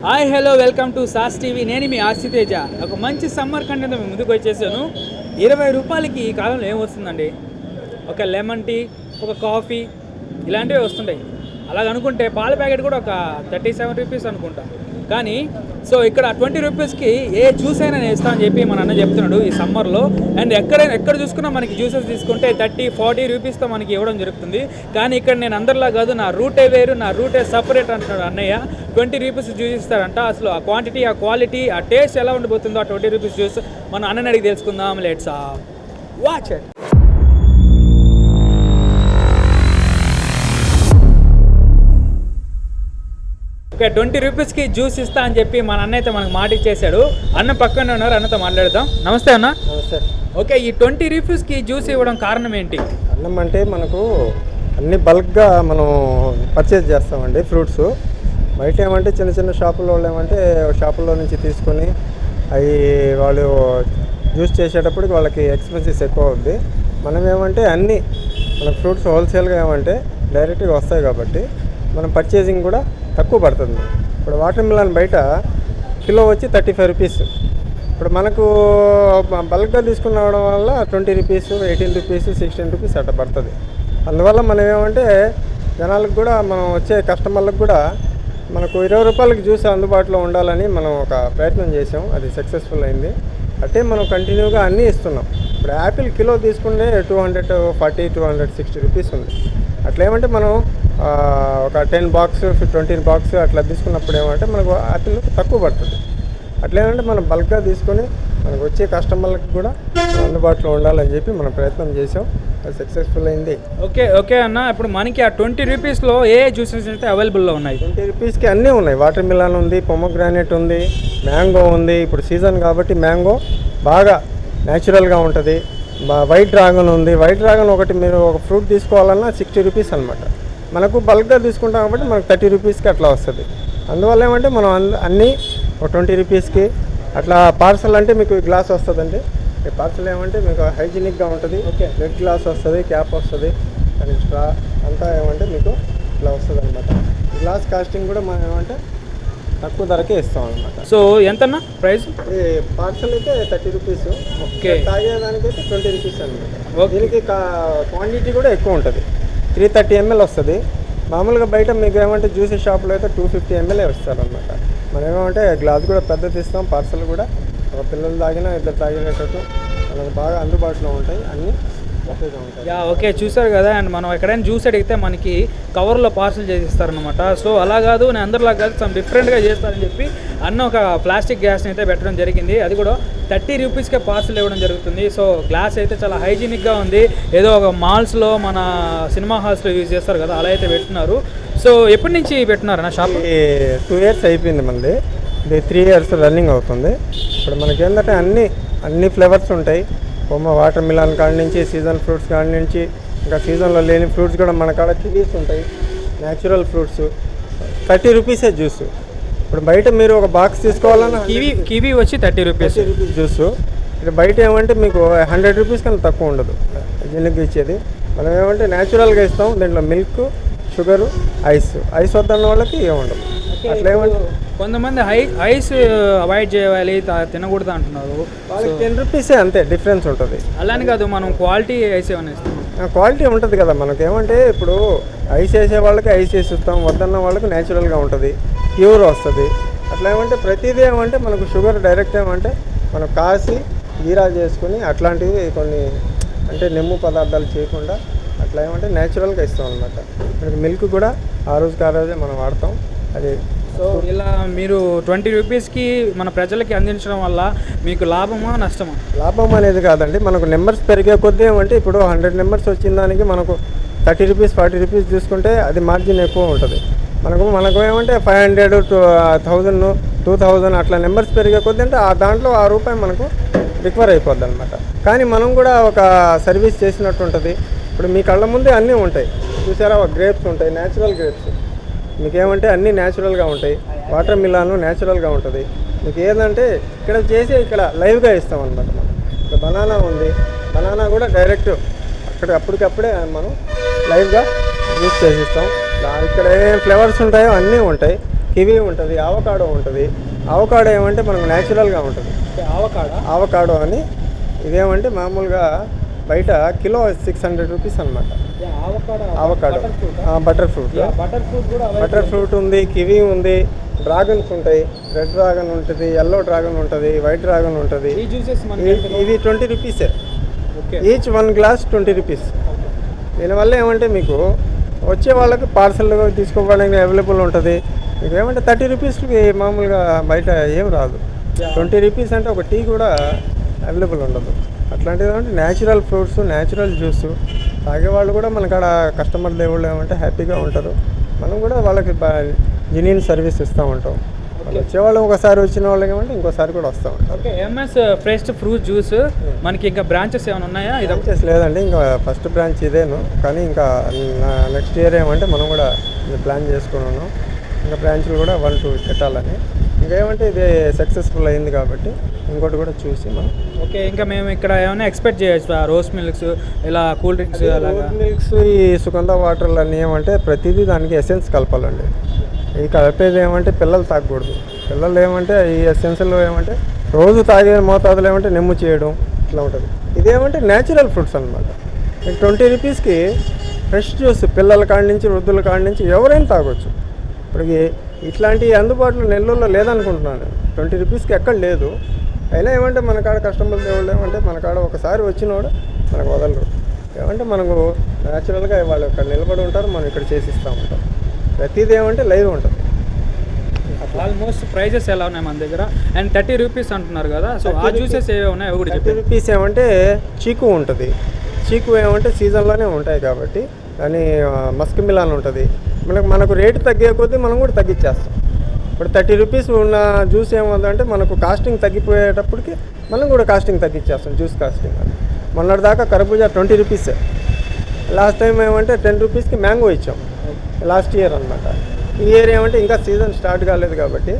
Hi hello welcome to sauce TV. నేను మీ ఆశితేజ. ఒక మంచి సమ్మర్ కంటెంట్ మేము ముందుకు వచ్చేసాను. 20 రూపాయలకి ఈ కాలంలో ఏం వస్తుందండి? ఒక లెమన్ టీ, ఒక కాఫీ ఇలాంటివి వస్తుంటాయి. అలాగ అనుకుంటే పాల ప్యాకెట్ కూడా ఒక 37 రూపీస్ అనుకుంటా. కానీ సో ఇక్కడ 20 రూపీస్కి ఏ జ్యూస్ అయినా నేను ఇస్తానని చెప్పి మన అన్న చెప్తున్నాడు ఈ సమ్మర్లో. అండ్ ఎక్కడ చూసుకున్నా మనకి జ్యూసెస్ తీసుకుంటే 30-40 రూపీస్తో మనకి ఇవ్వడం జరుగుతుంది. కానీ ఇక్కడ నేను అందరిలా కాదు, నా రూటే వేరు, నా రూటే సపరేట్ అంటున్నాడు అన్నయ్య. 20 రూపీస్ జ్యూస్ ఇస్తారంట. అసలు ఆ క్వాంటిటీ, ఆ క్వాలిటీ, ఆ టేస్ట్ ఎలా ఉండిపోతుందో ఆ 20 రూపీస్ జ్యూస్ మన అన్నని అడిగి తెలుసుకుందాం. Let's watch it. ఓకే, 20 రూపీస్కి జ్యూస్ ఇస్తా అని చెప్పి మన అన్న అయితే మనకు మాట ఇచ్చేసాడు. అన్న పక్కనే ఉన్నారు, అన్నతో మాట్లాడదాం. నమస్తే అన్న. నమస్తే. ఓకే, ఈ 20 రూపీస్కి జ్యూస్ ఇవ్వడం కారణం ఏంటి? అన్నం అంటే మనకు అన్ని బల్క్గా మనం పర్చేజ్ చేస్తామండి. ఫ్రూట్స్ బయట ఏమంటే చిన్న చిన్న షాపుల్లో వాళ్ళు ఏమంటే షాపుల్లో నుంచి తీసుకొని అవి వాళ్ళు జ్యూస్ చేసేటప్పటికి వాళ్ళకి ఎక్స్పెన్సెస్ ఎక్కువ అవుద్ది. మనం ఏమంటే అన్నీ మన ఫ్రూట్స్ హోల్సేల్గా ఏమంటే డైరెక్ట్గా వస్తాయి కాబట్టి మనం పర్చేసింగ్ కూడా తక్కువ పడుతుంది. ఇప్పుడు వాటర్ మిలన్ బయట కిలో వచ్చి 35 రూపీస్. ఇప్పుడు మనకు బల్క్గా తీసుకురావడం వల్ల 20 రూపీస్, 18 రూపీస్, 16 రూపీస్ అట్లా పడుతుంది. అందువల్ల మనం ఏమంటే జనాలకు కూడా, మనం వచ్చే కస్టమర్లకు కూడా మనకు 20 రూపాయలకి జ్యూస్ అందుబాటులో ఉండాలని మనం ఒక ప్రయత్నం చేసాం. అది సక్సెస్ఫుల్ అయింది. అంటే మనం కంటిన్యూగా అన్నీ ఇస్తున్నాం. ఇప్పుడు యాపిల్ కిలో తీసుకుంటే 240, 260 రూపీస్ ఉంది. అట్లా ఏమంటే మనం ఒక 10 బాక్స్, 20 బాక్స్ అట్లా తీసుకున్నప్పుడు ఏమంటే మనకు యాపిల్ తక్కువ పడుతుంది. అట్లా ఏమంటే మనం బల్క్గా తీసుకొని మనకు వచ్చే కస్టమర్లకు కూడా అందుబాటులో ఉండాలని చెప్పి మనం ప్రయత్నం చేసాం. అది సక్సెస్ఫుల్ అయింది. ఓకే అన్న, ఇప్పుడు మనకి ఆ 20 రూపీస్లో ఏ జ్యూసెస్ అయితే అవైలబుల్లో ఉన్నాయి? 20 రూపీస్కి అన్నీ ఉన్నాయి. వాటర్ మిలన్ ఉంది, పొమోగ్రానేట్ ఉంది, మ్యాంగో ఉంది. ఇప్పుడు సీజన్ కాబట్టి మ్యాంగో బాగా న్యాచురల్గా ఉంటుంది. వైట్ డ్రాగన్ ఉంది. వైట్ డ్రాగన్ ఒకటి మీరు ఒక ఫ్రూట్ తీసుకోవాలన్నా 60 రూపీస్ అనమాట. మనకు బల్క్గా తీసుకుంటాం కాబట్టి మనకు 30 రూపీస్కి అట్లా వస్తుంది. అందువల్ల ఏమంటే మనం అన్నీ ఒక 20 రూపీస్కి అట్లా. పార్సల్ అంటే మీకు గ్లాస్ వస్తుందండి. ఈ పార్సల్ ఏమంటే మీకు హైజీనిక్గా ఉంటుంది. ఓకే, రెడ్ గ్లాస్ వస్తుంది, క్యాప్ వస్తుంది, అండ్ స్ట్రా అంతా ఏమంటే మీకు ఇట్లా వస్తుంది అనమాట. గ్లాస్ కాస్టింగ్ కూడా మనం ఏమంటే తక్కువ ధరకే ఇస్తాం అనమాట. సో ఎంతన్నా ప్రైస్? ఈ పార్సల్ అయితే 30 రూపీస్. ఓకే, తాగేదానికైతే 20 రూపీస్ అనమాట. దీనికి క్వాంటిటీ కూడా ఎక్కువ ఉంటుంది. 330 ml వస్తుంది. మామూలుగా బయట మీకు ఏమంటే జ్యూస్ షాప్లో అయితే 250 ml వస్తారనమాట. మనం ఏమంటే గ్లాస్ కూడా పెద్దది ఇస్తాం. పార్సల్ కూడా ఒక పిల్లలు తాగినా ఇద్దరు తాగినట్టు మనకు బాగా అందుబాటులో ఉంటాయి. అన్నీ ఒకేగా ఉంటాయి. ఓకే, చూసారు కదా. అండ్ మనం ఎక్కడైనా జ్యూస్ అడిగితే మనకి కవర్లో పార్సల్ చేసి ఇస్తారనమాట. సో అలా కాదు, నేను అందరిలా కాదు, సమ్ డిఫరెంట్గా చేస్తారని చెప్పి అన్న ఒక ప్లాస్టిక్ గ్లాస్ని అయితే పెట్టడం జరిగింది. అది కూడా 30 రూపీస్కే పార్సల్ ఇవ్వడం జరుగుతుంది. సో గ్లాస్ అయితే చాలా హైజీనిక్గా ఉంది. ఏదో ఒక మాల్స్లో, మన సినిమా హాల్స్లో యూజ్ చేస్తారు కదా, అలా అయితే పెట్టున్నారు. సో ఎప్పటి నుంచి పెట్టినారు అన్న షాప్? 2 years అయిపోయింది మనది. ఇది 3 years రన్నింగ్ అవుతుంది. ఇప్పుడు మనకి ఏంటంటే అన్ని ఫ్లేవర్స్ ఉంటాయి. వాటర్ మిలన్ కాడి నుంచి, సీజన్ ఫ్రూట్స్ కాడి నుంచి, ఇంకా సీజన్లో లేని ఫ్రూట్స్ కూడా మన కాడ కివీస్ ఉంటాయి, న్యాచురల్ ఫ్రూట్స్. 30 రూపీసే జ్యూస్. ఇప్పుడు బయట మీరు ఒక బాక్స్ తీసుకోవాలన్నా కివీ వచ్చి 30 రూపీస్ జ్యూస్. ఇక్కడ బయట ఏమంటే మీకు 100 రూపీస్ కన్నా తక్కువ ఉండదు జిన్నుకి ఇచ్చేది. మనం ఏమంటే న్యాచురల్గా ఇస్తాం. దీంట్లో మిల్క్, షుగరు, ఐస్ వద్దన్న వాళ్ళకి ఏముండదు. అట్లా ఏమంటే కొంతమంది ఐస్ అవాయిడ్ చేయాలి, తినకూడదు అంటున్నారు. వాళ్ళకి 10 రూపీసే అంతే డిఫరెన్స్ ఉంటుంది. అలానే కాదు, మనం క్వాలిటీ ఐస్ ఏమైనా ఇస్తాం. క్వాలిటీ ఉంటుంది కదా మనకి. ఏమంటే ఇప్పుడు ఐస్ వేసే వాళ్ళకి ఐస్ వేసి ఇస్తాం, వద్దన్న వాళ్ళకి న్యాచురల్గా ఉంటుంది, ప్యూర్ వస్తుంది. అట్లా ఏమంటే ప్రతిదీ ఏమంటే మనకు షుగర్ డైరెక్ట్ ఏమంటే మనం కాసి జీరా చేసుకుని అట్లాంటివి కొన్ని అంటే నిమ్ము పదార్థాలు చేయకుండా అట్లా ఏమంటే న్యాచురల్గా ఇస్తాం అనమాట. మనకి మిల్క్ కూడా ఆ రోజే మనం వాడతాం. అది సో ఇలా మీరు 20 రూపీస్కి మన ప్రజలకి అందించడం వల్ల మీకు లాభమా నష్టమా? లాభం అనేది కాదండి, మనకు నెంబర్స్ పెరిగే కొద్దీ ఏమంటే ఇప్పుడు 100 నెంబర్స్ వచ్చిన దానికి మనకు 30 రూపీస్, 40 రూపీస్ తీసుకుంటే అది మార్జిన్ ఎక్కువ ఉంటుంది. మనకు ఏమంటే 500, 1000, 2000 అట్లా నెంబర్స్ పెరిగే కొద్దీ అంటే దాంట్లో ఆ రూపాయి మనకు రికవర్ అయిపోద్ది అనమాట. కానీ మనం కూడా ఒక సర్వీస్ చేసినట్టు ఉంటుంది. ఇప్పుడు మీ కళ్ళ ముందే అన్నీ ఉంటాయి. చూసారా, గ్రేప్స్ ఉంటాయి, న్యాచురల్ గ్రేప్స్. మీకు ఏమంటే అన్నీ న్యాచురల్గా ఉంటాయి. వాటర్ మిలాను న్యాచురల్గా ఉంటుంది. మీకు ఏదంటే ఇక్కడ లైవ్గా ఇస్తాం అనమాట. మనం ఇక్కడ బనానా ఉంది, బనానా కూడా డైరెక్ట్ అప్పటికప్పుడే మనం లైవ్గా యూస్ చేసిస్తాం. ఇక్కడ ఏ ఫ్లేవర్స్ ఉంటాయో అన్నీ ఉంటాయి. కివీ ఉంటుంది, ఆవకాడో ఉంటుంది. ఆవకాడో ఏమంటే మనకు న్యాచురల్గా ఉంటుంది. ఆవకాడో అని ఇదేమంటే మామూలుగా బయట కిలో 600 రూపీస్ అనమాట. ఆవకాడో బటర్ ఫ్రూట్ ఉంది, కివీ ఉంది, డ్రాగన్స్ ఉంటాయి. రెడ్ డ్రాగన్ ఉంటుంది, ఎల్లో డ్రాగన్ ఉంటుంది, వైట్ డ్రాగన్ ఉంటుంది. ఇది 20 రూపీసే. Each 1 glass 20 rupees. దీనివల్ల ఏమంటే మీకు వచ్చే వాళ్ళకి పార్సల్ తీసుకోవడానికి అవైలబుల్ ఉంటుంది. మీకు ఏమంటే 30 రూపీస్కి మామూలుగా బయట ఏం రాదు. 20 రూపీస్ అంటే ఒక టీ కూడా అవైలబుల్ ఉండదు. అట్లాంటిది అంటే న్యాచురల్ ఫ్రూట్స్, న్యాచురల్ జ్యూస్ తాగేవాళ్ళు కూడా మనకాడ కస్టమర్ దేవుళ్ళు ఏమంటే హ్యాపీగా ఉంటారు. మనం కూడా వాళ్ళకి జెన్యూన్ సర్వీస్ ఇస్తూ ఉంటాం. వచ్చేవాళ్ళు ఒకసారి వచ్చిన వాళ్ళకి ఏమంటే ఇంకోసారి కూడా వస్తూ ఉంటాం. Okay, MS fresh fruit juice మనకి ఇంకా బ్రాంచెస్ ఏమైనా ఉన్నాయా? ఇది బ్రాంచెస్ లేదండి, ఇంకా ఫస్ట్ బ్రాంచ్ ఇదేను. కానీ ఇంకా నెక్స్ట్ ఇయర్ ఏమంటే మనం కూడా ప్లాన్ చేసుకున్నాను. ఇంకా బ్రాంచ్లు కూడా 1-2 పెట్టాలని. ఇంకేమంటే ఇది సక్సెస్ఫుల్ అయింది కాబట్టి ఇంకోటి కూడా చూసి మనం. ఓకే, ఇంకా మేము ఇక్కడ ఏమైనా ఎక్స్పెక్ట్ చేయొచ్చు రోజ్ మిల్క్స్, ఇలా కూల్ డ్రింక్స్, రోజ్ మిల్క్స్, ఈ సుగంధ వాటర్లు అన్నీ ఏమంటే ప్రతిదీ దానికి ఎసెన్స్ కలపాలండి. ఈ కలిపేది ఏమంటే పిల్లలు తాగకూడదు. పిల్లలు ఏమంటే ఈ ఎసెన్స్లో ఏమంటే రోజు తాగే మోతాదులు ఏమంటే నెమ్ము చేయడం ఇట్లా ఉంటుంది. ఇదేమంటే న్యాచురల్ ఫ్రూట్స్ అనమాట. 20 రూపీస్కి ఫ్రెష్ జ్యూస్ పిల్లల కాడి నుంచి వృద్ధుల కాడి నుంచి ఎవరైనా తాగొచ్చు. ఇప్పటికి ఇట్లాంటి అందుబాటులో నెల్లూరులో లేదనుకుంటున్నాను. 20 రూపీస్కి ఎక్కడ లేదు. అయినా ఏమంటే మన కాడ కస్టమర్ దేవుళ్ళు ఏమంటే మన కాడ ఒకసారి వచ్చినోడు మనకు వదలరు. ఏమంటే మనకు న్యాచురల్గా వాళ్ళు ఇక్కడ నిలబడి ఉంటారు, మనం ఇక్కడ చేసిస్తూ ఉంటాం. ప్రతిదీ ఏమంటే లైవ్ ఉంటుంది. ఆల్మోస్ట్ ప్రైజెస్ ఎలా ఉన్నాయి మన దగ్గర? అండ్ 30 రూపీస్ అంటున్నారు కదా, సో ఆ జ్యూసెస్ ఏవి ఉన్నాయి అవి కూడా 30 రూపీస్ ఏమంటే చీకు ఉంటుంది. చీకు ఏమంటే సీజన్లోనే ఉంటాయి కాబట్టి. కానీ మస్క్ మిలాన్ ఉంటుంది. మనకు రేటు తగ్గే కొద్దీ మనం కూడా తగ్గించేస్తాం. ఇప్పుడు 30 రూపీస్ ఉన్న జ్యూస్ ఏముందంటే మనకు కాస్టింగ్ తగ్గిపోయేటప్పటికి మనం కూడా కాస్టింగ్ తగ్గించేస్తాం. జ్యూస్ కాస్టింగ్ అని మొన్నటిదాకా కర్బూజా 20 రూపీసే. లాస్ట్ టైం ఏమంటే 10 రూపీస్కి మ్యాంగో ఇచ్చాం లాస్ట్ ఇయర్ అనమాట. ఈ ఇయర్ ఏమంటే ఇంకా సీజన్ స్టార్ట్ కాలేదు కాబట్టి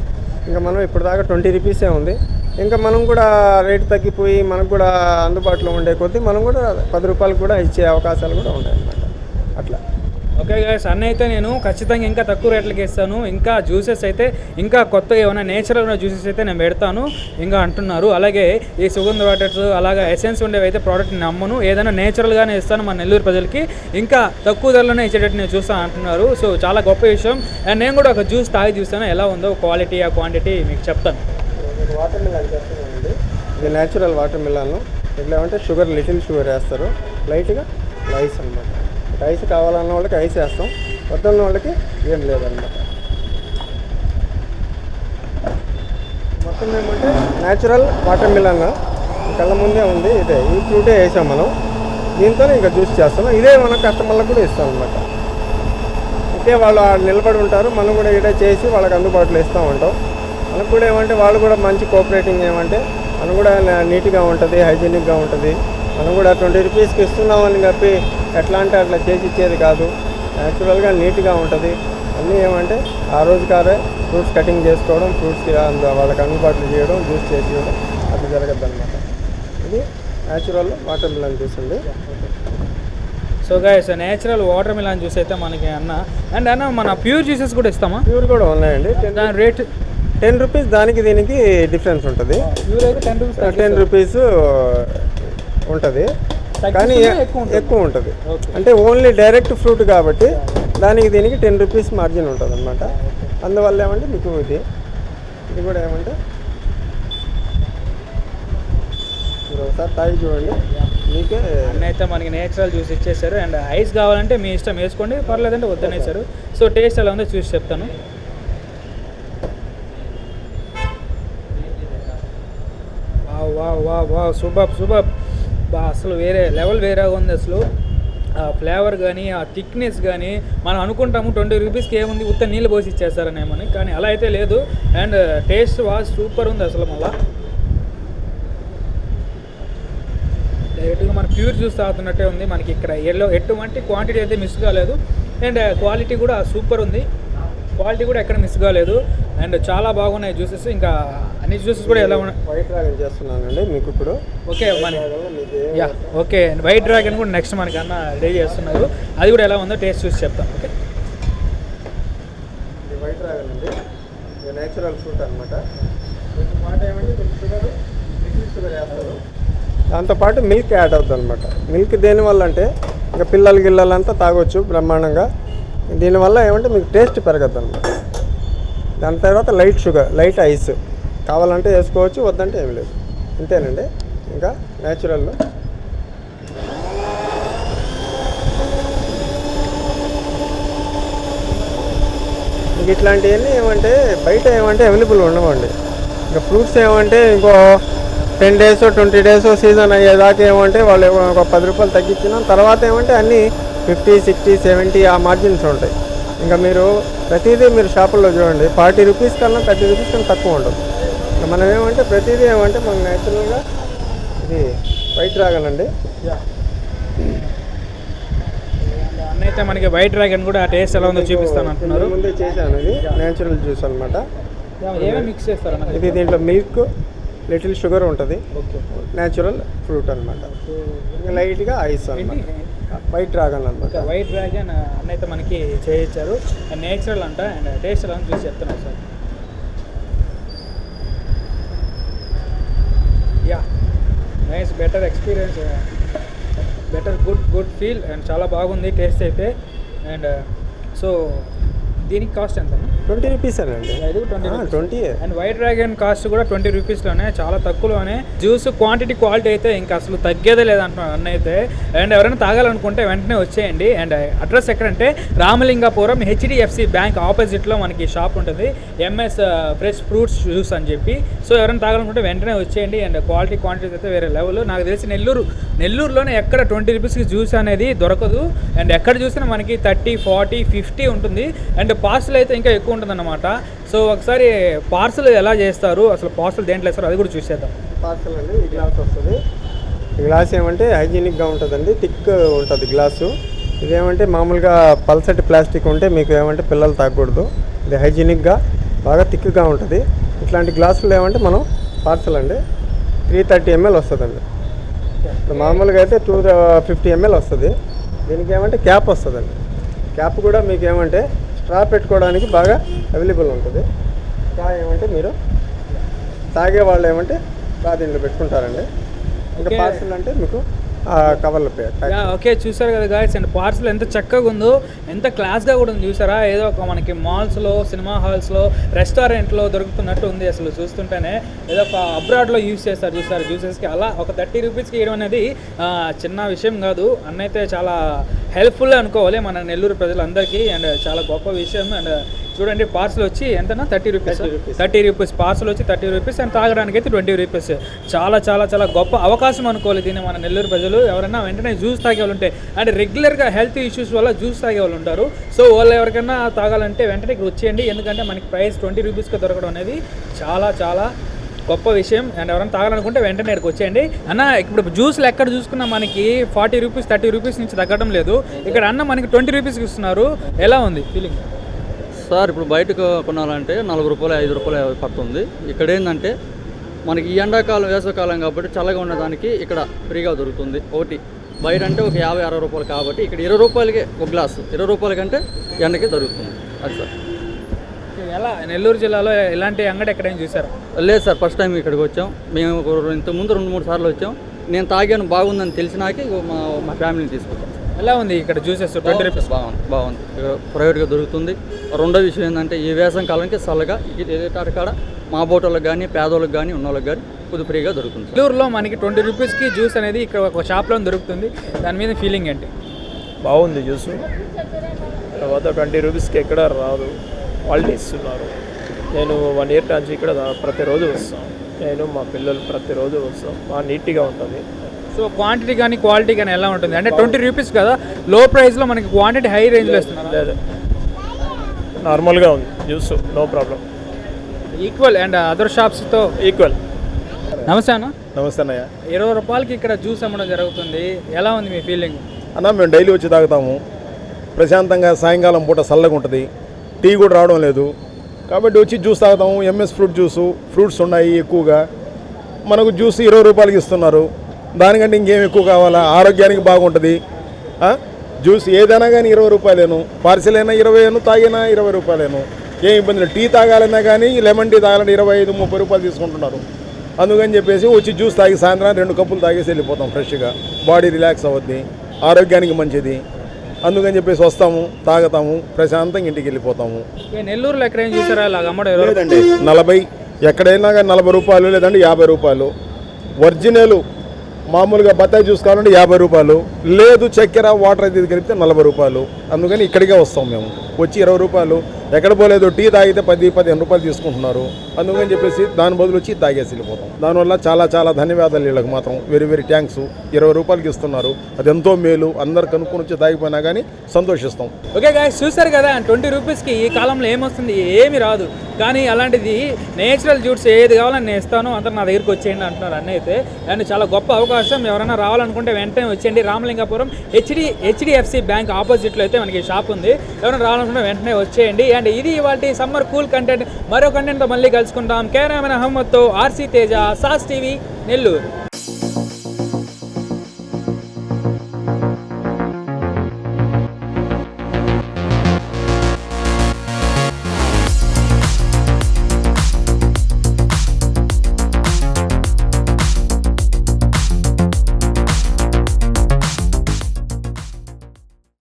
ఇంకా మనం ఇప్పుడు దాకా 20 రూపీసే ఉంది. ఇంకా మనం కూడా రేటు తగ్గిపోయి మనకు కూడా అందుబాటులో ఉండే కొద్దీ మనం కూడా 10 రూపాయలకు కూడా ఇచ్చే అవకాశాలు కూడా ఉన్నాయన్నమాట. అట్లా. ఓకే గైస్, అన్న అయితే నేను ఖచ్చితంగా ఇంకా తక్కువ రేట్లకి ఇస్తాను. ఇంకా జ్యూసెస్ అయితే ఇంకా కొత్తగా ఏమైనా నేచురల్ ఉన్న జ్యూసెస్ అయితే నేను పెడతాను ఇంకా అంటున్నారు. అలాగే ఈ సుగంధ వాటర్స్ అలాగే ఎసెన్స్ ఉండేవి అయితే ప్రోడక్ట్ నమ్మను, ఏదైనా నేచురల్గానే ఇస్తాను మన నెల్లూరు ప్రజలకి. ఇంకా తక్కువ ధరలోనే ఇచ్చేటట్టు నేను చూస్తాను అంటున్నారు. సో చాలా గొప్ప విషయం. అండ్ నేను కూడా ఒక జ్యూస్ తాగి చూస్తాను ఎలా ఉందో, క్వాలిటీ ఆ క్వాంటిటీ మీకు చెప్తాను. వాటర్ మిలాన్ చేస్తున్నానండి. ఇది న్యాచురల్ వాటర్ మిలాన్. ఇట్లా ఏమంటే షుగర్, లిటిల్ షుగర్ వేస్తారు, లైట్గా రైస్ అనమాట. రైస్ కావాలన్న వాళ్ళకి రైస్ వేస్తాం, వద్దన్న వాళ్ళకి ఏం లేదన్నమాట. మొత్తం ఏమంటే న్యాచురల్ వాటర్ మిలన్ కళ్ళ ముందే ఉంది. ఇదే ఈ ఫ్రూటే వేసాం మనం. దీంతోనే ఇంకా జ్యూస్ చేస్తున్నాం. ఇదే మన కస్టమర్లకు కూడా ఇస్తాం అనమాట. అయితే వాళ్ళు నిలబడి ఉంటారు, మనం కూడా ఇదే చేసి వాళ్ళకి అందుబాటులో ఇస్తూ ఉంటాం. మనకు కూడా ఏమంటే వాళ్ళు కూడా మంచి కోఆపరేటింగ్ ఏమంటే మనం కూడా నీట్గా ఉంటుంది, హైజీనిక్గా ఉంటుంది. మనం కూడా 20 రూపీస్కి ఇస్తున్నామని చెప్పి ఎట్లా అంటే అట్లా చేసి ఇచ్చేది కాదు. న్యాచురల్గా నీట్గా ఉంటుంది. అన్నీ ఏమంటే ఆ రోజుకారే ఫ్రూట్స్ కటింగ్ చేసుకోవడం, ఫ్రూట్స్కి వాళ్ళకి అందుబాటులో చేయడం, జ్యూస్ చేసి ఇవ్వడం అది జరగద్దు అనమాట. ఇది న్యాచురల్ వాటర్ మిలన్ జ్యూస్ అండి. So guys, natural water melon juice అయితే మనకి అన్న మన ప్యూర్ జ్యూసెస్ కూడా ఇస్తామా? ప్యూర్ కూడా ఉన్నాయండి. దాని రేట్ 10 రూపీస్, దానికి దీనికి డిఫరెన్స్ ఉంటుంది. ప్యూర్ అయితే 10 రూపీస్ ఉంటుంది, కానీ ఎక్కువ ఉంటుంది. అంటే ఓన్లీ డైరెక్ట్ ఫ్రూట్ కాబట్టి దానికి దీనికి 10 రూపీస్ మార్జిన్ ఉంటుంది అనమాట. అందువల్ల ఏమంటే మీకు ఇది కూడా ఏమంటే మీరు ఒకసారి తాగి చూడండి, మీకే. అన్న అయితే మనకి నేచురల్ జ్యూస్ ఇచ్చేసారు. అండ్ ఐస్ కావాలంటే మీ ఇష్టం వేసుకోండి, పర్లేదంటే వద్దనేసారు. సో టేస్ట్ ఎలా ఉందో చూసి చెప్తాను. వా సూపర్ అసలు వేరే లెవెల్ వేరే ఉంది. అసలు ఆ ఫ్లేవర్ కానీ ఆ థిక్నెస్ కానీ మనం అనుకుంటాము 20 రూపీస్కి ఏముంది ఉత్త నీళ్ళు పోసి ఇచ్చేస్తారనేమని, కానీ అలా అయితే లేదు. అండ్ టేస్ట్ సూపర్ ఉంది అసలు. మళ్ళీ డైరెక్ట్గా మన ప్యూర్ జ్యూస్ తాగుతున్నట్టే ఉంది. మనకి ఇక్కడ ఎటువంటి క్వాంటిటీ అయితే మిస్ కాలేదు. అండ్ క్వాలిటీ కూడా సూపర్ ఉంది. క్వాలిటీ కూడా ఎక్కడ మిస్ కాలేదు. అండ్ చాలా బాగున్నాయి జ్యూసెస్. ఇంకా అన్ని జ్యూసెస్ కూడా ఎలా ఉన్నాయి. వైట్ డ్రాగన్ చేస్తున్నానండి మీకు ఇప్పుడు. ఓకే ఓకే, వైట్ డ్రాగన్ కూడా నెక్స్ట్ మనకి అన్న రెడీ చేస్తున్నారు. అది కూడా ఎలా ఉందో టేస్ట్ చూసి చెప్తాను. ఓకే, వైట్ డ్రాగన్ అండి. న్యాచురల్ ఫ్రూట్ అనమాట. కొంచెం మాట ఏమంటే కొంచెం షుగర్ వేస్తారు. దాంతోపాటు మిల్క్ యాడ్ అవుతుంది అనమాట. మిల్క్ దేనివల్ల అంటే ఇంకా గిల్లలంతా తాగొచ్చు బ్రహ్మాండంగా. దీనివల్ల ఏమంటే మీకు టేస్ట్ పెరగద్దు అనమాట. దాని తర్వాత లైట్ ఐస్ కావాలంటే వేసుకోవచ్చు, వద్దంటే ఏమి లేదు. అంతేనండి. ఇంకా న్యాచురల్లో ఇంక ఇట్లాంటివన్నీ ఏమంటే బయట ఏమంటే అవైలబుల్ ఉండవండి. ఇంకా ఫ్రూట్స్ ఏమంటే ఇంకో 10 days 20 days సీజన్ అయ్యేదాకా ఏమంటే వాళ్ళు ఒక 10 రూపాయలు తగ్గించిన తర్వాత ఏమంటే అన్నీ 50, 60, 70 ఆ మార్జిన్స్ ఉంటాయి. ఇంకా మీరు ప్రతిదీ మీరు షాపుల్లో చూడండి 40 రూపీస్ కన్నా 30 రూపీస్ కన్నా తక్కువ ఉంటుంది. ఇంకా మనం ఏమంటే ప్రతిదీ ఏమంటే మనం న్యాచురల్గా ఇది వైట్ డ్రాగన్ అండి. అన్నైతే మనకి వైట్ డ్రాగన్ కూడా టేస్ట్ ఎలా ఉందో చూపిస్తాను అంటున్నారు. ముందే చేశాను. ఇది న్యాచురల్ జ్యూస్ అనమాట. ఏమేమి మిక్స్ చేస్తారు? ఇది దీంట్లో మిల్క్, లిటిల్ షుగర్ ఉంటుంది, న్యాచురల్ ఫ్రూట్ అనమాట. ఇంకా లైట్గా ఐస్ అనమాట. వైట్ డ్రాగన్ అనమాట. వైట్ డ్రాగన్ అన్నైతే మనకి చేయించారు. అండ్ నేచురల్ అంట. అండ్ టేస్ట్ ఎలా చూసి చెప్తున్నాను sir. Yeah nice, better experience, better good feel and చాలా బాగుంది టేస్ట్ అయితే. అండ్ సో దీనికి కాస్ట్ ఎంత? 20 రూపీస్ అండి. 20. అండ్ వైట్ డ్రాగన్ కాస్ట్ కూడా 20 రూపీస్లోనే, చాలా తక్కువలోనే. జ్యూస్ క్వాంటిటీ అయితే ఇంకా అసలు తగ్గేదే లేదంటున్నారు అన్న అయితే. అండ్ ఎవరైనా తాగాలనుకుంటే వెంటనే వచ్చేయండి. అండ్ అడ్రస్ ఎక్కడంటే రామలింగాపురం HDFC బ్యాంక్ ఆపోజిట్లో మనకి షాప్ ఉంటుంది, MS ఫ్రెష్ ఫ్రూట్స్ జ్యూస్ అని చెప్పి. సో ఎవరైనా తాగాలనుకుంటే వెంటనే వచ్చేయండి. అండ్ క్వాంటిటీస్ అయితే వేరే లెవెల్. నాకు తెలిసి నెల్లూరులోనే ఎక్కడ 20 రూపీస్కి జ్యూస్ అనేది దొరకదు. అండ్ ఎక్కడ చూసినా మనకి 30, 40, 50 ఉంటుంది. అండ్ పార్సల్ అయితే ఇంకా ఎక్కువ ఉంటుంది అన్నమాట. సో ఒకసారి పార్సల్ ఎలా చేస్తారు, అసలు పార్సల్ దేంట్లో వేస్తారు అది కూడా చూసేద్దాం. పార్సల్ అండి ఈ గ్లాస్ వస్తుంది. ఈ గ్లాస్ ఏమంటే హైజీనిక్గా ఉంటుందండి, థిక్ ఉంటుంది గ్లాసు. ఇదేమంటే మామూలుగా పల్సటి ప్లాస్టిక్ ఉంటే మీకు ఏమంటే పిల్లలు తాగకూడదు. ఇది హైజీనిక్గా బాగా థిక్గా ఉంటుంది. ఇట్లాంటి గ్లాసులు ఏమంటే మనం పార్సల్ అండి 330 ml వస్తుందండి. ఇప్పుడు మామూలుగా అయితే 250 ml వస్తుంది. దీనికి ఏమంటే క్యాప్ వస్తుందండి. క్యాప్ కూడా మీకు ఏమంటే స్ట్రా పెట్టుకోవడానికి బాగా అవైలబుల్ ఉంటుంది. స్ట్రా ఏమంటే మీరు తాగే వాళ్ళు ఏమంటే బాగా దీంట్లో పెట్టుకుంటారండి. ఇంకా పార్సల్ అంటే మీకు కవర్లు ఓకే. చూసారు కదా గాయస్. అండ్ పార్సల్ ఎంత చక్కగా ఉందో, ఎంత క్లాస్గా కూడా ఉంది చూసారా. ఏదో ఒక మనకి మాల్స్లో, సినిమా హాల్స్లో, రెస్టారెంట్లో దొరుకుతున్నట్టు ఉంది అసలు చూస్తుంటేనే. ఏదో ఒక అబ్రాడ్లో యూస్ చేస్తారు చూసారు జ్యూసెస్కి. అలా ఒక 30 రూపీస్కి ఇవ్వడం అనేది చిన్న విషయం కాదు. అన్నైతే చాలా హెల్ప్ఫుల్ అనుకోవాలి మన నెల్లూరు ప్రజలందరికీ. అండ్ చాలా గొప్ప విషయం. అండ్ చూడండి పార్సల్ వచ్చి ఎంతనా 30 రూపీస్ పార్సల్ వచ్చి 30 రూపీస్. అండ్ తాగడానికి అయితే 20 రూపీస్. చాలా చాలా చాలా గొప్ప అవకాశం అనుకోవాలి దీన్ని మన నెల్లూరు ప్రజలు. ఎవరైనా వెంటనే జ్యూస్ తాగే వాళ్ళు ఉంటే, అంటే రెగ్యులర్గా హెల్త్ ఇష్యూస్ వల్ల జ్యూస్ తాగే వాళ్ళు ఉంటారు. సో వాళ్ళు ఎవరికైనా తాగాలంటే వెంటనే ఇక్కడ వచ్చేయండి. ఎందుకంటే మనకి ప్రైస్ 20 రూపీస్కి దొరకడం అనేది చాలా చాలా గొప్ప విషయం. అండ్ ఎవరైనా తాగాలనుకుంటే వెంటనే ఇక్కడికి వచ్చేయండి. అన్న ఇప్పుడు జ్యూస్లు ఎక్కడ చూసుకున్నా మనకి 40 రూపీస్ 30 రూపీస్ నుంచి తగ్గడం లేదు. ఇక్కడ అన్న మనకి 20 రూపీస్కి ఇస్తున్నారు. ఎలా ఉంది ఫీలింగ్ సార్? ఇప్పుడు బయటకు కొనాలంటే 4 రూపాయలు 5 రూపాయలు పడుతుంది. ఇక్కడ ఏంటంటే మనకి ఈ ఎండాకాలం వేసవకాలం కాబట్టి చల్లగా ఉండడానికి ఇక్కడ ఫ్రీగా దొరుకుతుంది. ఒకటి బయట అంటే ఒక 50-60 రూపాయలు కాబట్టి ఇక్కడ 20 రూపాయలకి ఒక గ్లాసు, 20 రూపాయల కంటే ఎండకి దొరుకుతుంది. అది సార్. ఎలా నెల్లూరు జిల్లాలో ఇలాంటి అంగడి ఎక్కడైనా చూసారా? లేదు సార్, ఫస్ట్ టైం ఇక్కడికి వచ్చాం. మేము ఇంతకుముందు 2-3 సార్లు వచ్చాం. నేను తాగాను, బాగుందని తెలిసినాకే మా ఫ్యామిలీని తీసుకొచ్చాం. ఎలా ఉంది ఇక్కడ జ్యూసెస్? 20 రూపీస్ బాగుంది. ఇక్కడ ప్రైవేట్గా దొరుకుతుంది. రెండో విషయం ఏంటంటే ఈ వేసం కాలానికి చల్లగా కాడ మా బోటోళ్ళకి కానీ పేదోళ్ళకి కానీ ఉన్నోళ్ళకి కానీ కొద్ది ఫ్రీగా దొరుకుతుంది. నెల్లూరులో మనకి 20 రూపీస్కి జ్యూస్ అనేది ఇక్కడ ఒక షాప్లో దొరుకుతుంది. దాని మీద ఫీలింగ్ ఏంటి? బాగుంది జ్యూసు. తర్వాత 20 రూపీస్కి ఎక్కడ రాదు, క్వాలిటీ ఇస్తున్నారు. నేను 1 year నుంచి ఇక్కడ ప్రతిరోజు వస్తాం. నేను మా పిల్లలు ప్రతిరోజు వస్తాం. బాగా నీట్గా ఉంటుంది. సో క్వాంటిటీ కానీ క్వాలిటీ కానీ ఎలా ఉంటుంది? అంటే 20 రూపీస్ కదా, లో ప్రైస్లో మనకి క్వాంటిటీ హై రేంజ్లో ఇస్తున్నారు. లేదు, నార్మల్గా ఉంది juice, no problem. Equal and other షాప్స్తో ఈక్వల్. నమస్తే అన్న. నమస్తే అన్నయ్య. 20 రూపాయలకి ఇక్కడ జ్యూస్ అమ్మడం జరుగుతుంది. ఎలా ఉంది మీ ఫీలింగ్? అన్న మేము డైలీ వచ్చి తాగుతాము. ప్రశాంతంగా సాయంకాలం పూట చల్లగా ఉంటుంది. టీ కూడా రావడం లేదు కాబట్టి వచ్చి జ్యూస్ తాగుతాము. MS ఫ్రూట్ జ్యూసు, ఫ్రూట్స్ ఉన్నాయి ఎక్కువగా. మనకు జ్యూస్ 20 రూపాయలకి ఇస్తున్నారు. దానికంటే ఇంకేం ఎక్కువ కావాలా? ఆరోగ్యానికి బాగుంటుంది. జ్యూస్ ఏదైనా కానీ 20 రూపాయలేను, పార్సిల్ అయినా 20, తాగినా 20 రూపాయలేను. ఏం ఇబ్బంది లేదు. టీ తాగాలన్నా కానీ లెమన్ టీ తాగాలంటే 25-30 రూపాయలు తీసుకుంటున్నారు. అందుకని చెప్పేసి వచ్చి జ్యూస్ తాగి సాయంత్రం 2 కప్పులు తాగేసి వెళ్ళిపోతాం. ఫ్రెష్గా బాడీ రిలాక్స్ అవుద్ది, ఆరోగ్యానికి మంచిది. అందుకని చెప్పేసి వస్తాము, తాగుతాము, ప్రశాంతంగా ఇంటికి వెళ్ళిపోతాము. నెల్లూరులో ఎక్కడేం చూసారా ఇలా అమ్మడం? లేదండి 40 ఎక్కడైనా కానీ 40 రూపాయలు, లేదంటే 50 రూపాయలు. ఒరిజినల్ మామూలుగా బత్తాయి జ్యూస్ కావాలంటే 50 రూపాయలు, లేదు చక్కెర వాటర్ అయితే కలిపితే 40 రూపాయలు. అందుకని ఇక్కడికే వస్తాం మేము. వచ్చి 20 రూపాయలు, ఎక్కడ పోలేదు టీ తాగితే 10-15 రూపాయలు తీసుకుంటున్నారు. అందుకని చెప్పేసి దాని బదులు వచ్చి తాగేసి వెళ్ళిపోతాం. దానివల్ల చాలా చాలా ధన్యవాదాలు వీళ్ళకి మాత్రం. Very very thanks. 20 రూపాయలకి ఇస్తున్నారు, అది ఎంతో మేలు. అందరు కనుక్కొని వచ్చి తాగిపోయినా కానీ సంతోషిస్తాం. ఓకే గాయ్స్, చూసారు కదా 20 రూపీస్కి ఈ కాలంలో ఏమొస్తుంది? ఏమి రాదు. కానీ అలాంటిది నేచురల్ జ్యూట్స్ ఏది కావాలని నేను ఇస్తాను, అందరూ నా దగ్గరికి వచ్చేయండి అంటున్నారు అన్న అయితే. అండ్ చాలా గొప్ప అవకాశం. ఎవరైనా రావాలనుకుంటే వెంటనే వచ్చేయండి. రామలింగాపురం హెచ్డిఎఫ్సి బ్యాంక్ ఆపోజిట్లో అయితే మనకి షాప్ ఉంది. ఎవరైనా రావాలనుకుంటే వెంటనే వచ్చేయండి. అండ్ ఇది ఇవాళ సమ్మర్ కూల్ కంటెంట్. మరో కంటెంట్తో మళ్ళీ కలుసుకుంటాం. కెమెరామెన్ అహ్మద్తో ఆర్సీ తేజ, సాస్ టీవీ, నెల్లూరు.